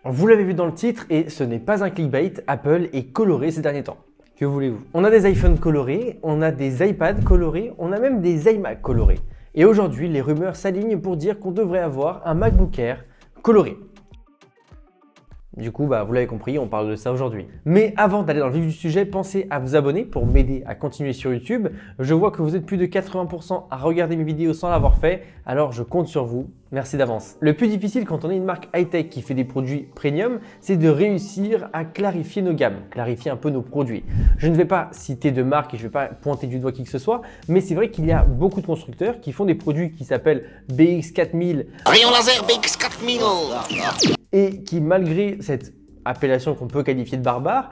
Vous l'avez vu dans le titre et ce n'est pas un clickbait, Apple est coloré ces derniers temps. Que voulez-vous? On a des iPhones colorés, on a des iPads colorés, on a même des iMac colorés. Et aujourd'hui, les rumeurs s'alignent pour dire qu'on devrait avoir un MacBook Air coloré. Du coup, vous l'avez compris, on parle de ça aujourd'hui. Mais avant d'aller dans le vif du sujet, pensez à vous abonner pour m'aider à continuer sur YouTube. Je vois que vous êtes plus de 80% à regarder mes vidéos sans l'avoir fait, alors je compte sur vous. Merci d'avance. Le plus difficile quand on est une marque high-tech qui fait des produits premium, c'est de réussir à clarifier nos gammes, clarifier un peu nos produits. Je ne vais pas citer de marque et je ne vais pas pointer du doigt qui que ce soit, mais c'est vrai qu'il y a beaucoup de constructeurs qui font des produits qui s'appellent BX4000, Rayon laser BX4000 et qui, malgré cette appellation qu'on peut qualifier de barbare,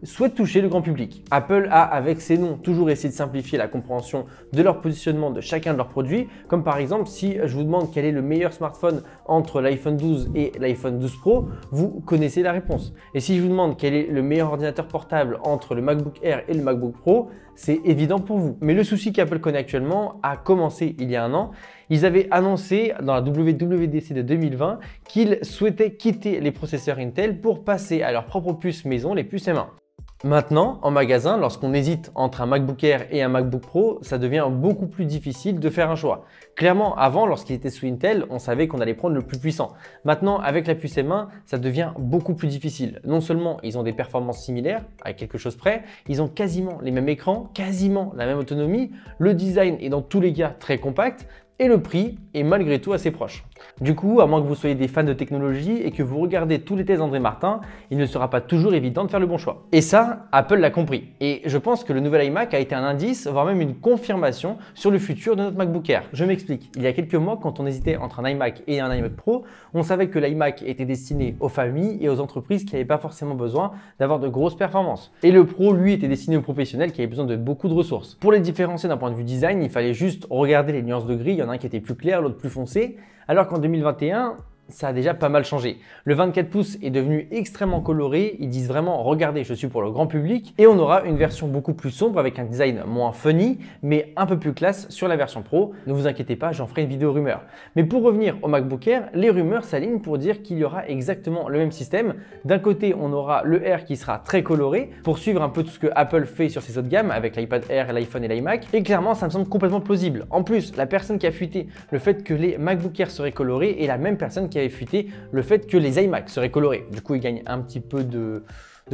souhaitent toucher le grand public. Apple a, avec ces noms, toujours essayé de simplifier la compréhension de leur positionnement de chacun de leurs produits, comme par exemple si je vous demande quel est le meilleur smartphone entre l'iPhone 12 et l'iPhone 12 Pro, vous connaissez la réponse. Et si je vous demande quel est le meilleur ordinateur portable entre le MacBook Air et le MacBook Pro, c'est évident pour vous. Mais le souci qu'Apple connaît actuellement a commencé il y a un an. Ils avaient annoncé dans la WWDC de 2020 qu'ils souhaitaient quitter les processeurs Intel pour passer à leur propre puce maison, les puces M1. Maintenant, en magasin, lorsqu'on hésite entre un MacBook Air et un MacBook Pro, ça devient beaucoup plus difficile de faire un choix. Clairement, avant, lorsqu'il était sous Intel, on savait qu'on allait prendre le plus puissant. Maintenant, avec la puce M1, ça devient beaucoup plus difficile. Non seulement ils ont des performances similaires, à quelque chose près, ils ont quasiment les mêmes écrans, quasiment la même autonomie, le design est dans tous les cas très compact, et le prix est malgré tout assez proche. Du coup, à moins que vous soyez des fans de technologie et que vous regardez tous les tests d'André Martin, il ne sera pas toujours évident de faire le bon choix. Et ça, Apple l'a compris. Et je pense que le nouvel iMac a été un indice, voire même une confirmation sur le futur de notre MacBook Air. Je m'explique. Il y a quelques mois, quand on hésitait entre un iMac et un iMac Pro, on savait que l'iMac était destiné aux familles et aux entreprises qui n'avaient pas forcément besoin d'avoir de grosses performances. Et le Pro, lui, était destiné aux professionnels qui avaient besoin de beaucoup de ressources. Pour les différencier d'un point de vue design, il fallait juste regarder les nuances de gris. Il y en a un qui était plus clair, l'autre plus foncé. Alors qu'en 2021, ça a déjà pas mal changé. Le 24 pouces est devenu extrêmement coloré. Ils disent vraiment, regardez, je suis pour le grand public. Et on aura une version beaucoup plus sombre avec un design moins funny, mais un peu plus classe sur la version Pro. Ne vous inquiétez pas, j'en ferai une vidéo rumeur. Mais pour revenir au MacBook Air, les rumeurs s'alignent pour dire qu'il y aura exactement le même système. D'un côté, on aura le Air qui sera très coloré pour suivre un peu tout ce que Apple fait sur ses autres gammes avec l'iPad Air, l'iPhone et l'iMac. Et clairement, ça me semble complètement plausible. En plus, la personne qui a fuité le fait que les MacBook Air seraient colorés est la même personne qui avait fuité le fait que les iMac seraient colorés. Du coup, il gagne un petit peu de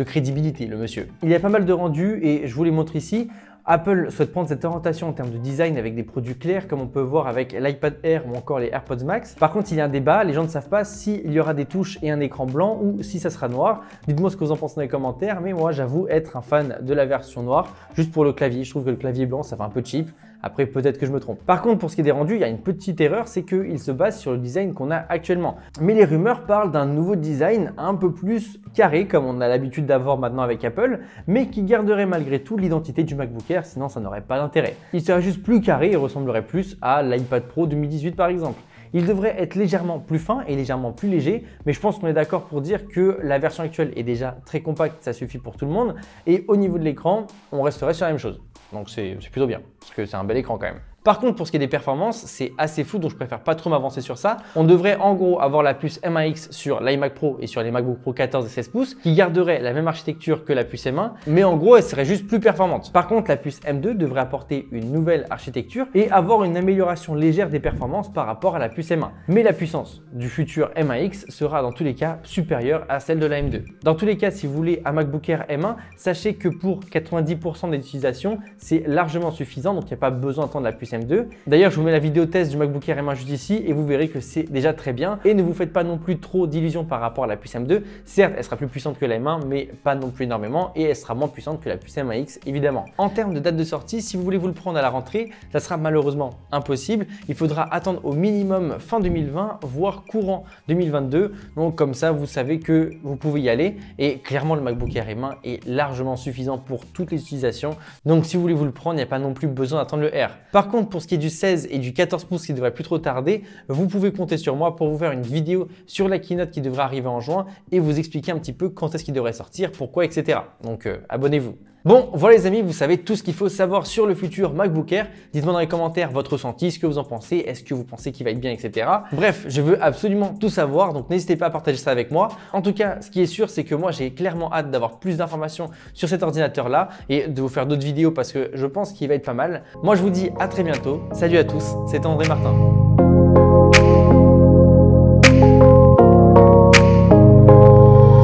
crédibilité, le monsieur. Il y a pas mal de rendus et je vous les montre ici. Apple souhaite prendre cette orientation en termes de design avec des produits clairs comme on peut voir avec l'iPad Air ou encore les AirPods Max. Par contre, il y a un débat, les gens ne savent pas s'il y aura des touches et un écran blanc ou si ça sera noir. Dites-moi ce que vous en pensez dans les commentaires, mais moi j'avoue être un fan de la version noire juste pour le clavier. Je trouve que le clavier blanc ça fait un peu cheap. Après, peut-être que je me trompe. Par contre, pour ce qui est des rendus, il y a une petite erreur, c'est qu'il se base sur le design qu'on a actuellement. Mais les rumeurs parlent d'un nouveau design un peu plus carré, comme on a l'habitude d'avoir maintenant avec Apple, mais qui garderait malgré tout l'identité du MacBook Air, sinon ça n'aurait pas d'intérêt. Il serait juste plus carré et ressemblerait plus à l'iPad Pro 2018 par exemple. Il devrait être légèrement plus fin et légèrement plus léger, mais je pense qu'on est d'accord pour dire que la version actuelle est déjà très compacte, ça suffit pour tout le monde. Et au niveau de l'écran, on resterait sur la même chose. Donc c'est plutôt bien, parce que c'est un bel écran quand même. Par contre, pour ce qui est des performances, c'est assez flou, donc je préfère pas trop m'avancer sur ça. On devrait en gros avoir la puce M1X sur l'iMac Pro et sur les MacBook Pro 14 et 16 pouces, qui garderait la même architecture que la puce M1, mais en gros, elle serait juste plus performante. Par contre, la puce M2 devrait apporter une nouvelle architecture et avoir une amélioration légère des performances par rapport à la puce M1. Mais la puissance du futur M1X sera dans tous les cas supérieure à celle de la M2. Dans tous les cas, si vous voulez un MacBook Air M1, sachez que pour 90% des utilisations, c'est largement suffisant, donc il n'y a pas besoin d'attendre la puce M2. D'ailleurs, je vous mets la vidéo test du MacBook Air M1 juste ici et vous verrez que c'est déjà très bien. Et ne vous faites pas non plus trop d'illusions par rapport à la puce M2. Certes, elle sera plus puissante que la M1, mais pas non plus énormément et elle sera moins puissante que la puce M1X évidemment. En termes de date de sortie, si vous voulez vous le prendre à la rentrée, ça sera malheureusement impossible. Il faudra attendre au minimum fin 2020, voire courant 2022. Donc comme ça, vous savez que vous pouvez y aller. Et clairement, le MacBook Air M1 est largement suffisant pour toutes les utilisations. Donc si vous voulez vous le prendre, il n'y a pas non plus besoin d'attendre le R. Par contre, pour ce qui est du 16 et du 14 pouces qui ne devrait plus trop tarder, vous pouvez compter sur moi pour vous faire une vidéo sur la keynote qui devrait arriver en juin et vous expliquer un petit peu quand est-ce qu'il devrait sortir, pourquoi, etc. Donc abonnez-vous. Bon, voilà les amis, vous savez tout ce qu'il faut savoir sur le futur MacBook Air. Dites-moi dans les commentaires votre ressenti, ce que vous en pensez, est-ce que vous pensez qu'il va être bien, etc. Bref, je veux absolument tout savoir, donc n'hésitez pas à partager ça avec moi. En tout cas, ce qui est sûr, c'est que moi, j'ai clairement hâte d'avoir plus d'informations sur cet ordinateur-là et de vous faire d'autres vidéos parce que je pense qu'il va être pas mal. Moi, je vous dis à très bientôt. Salut à tous, c'était André Martin.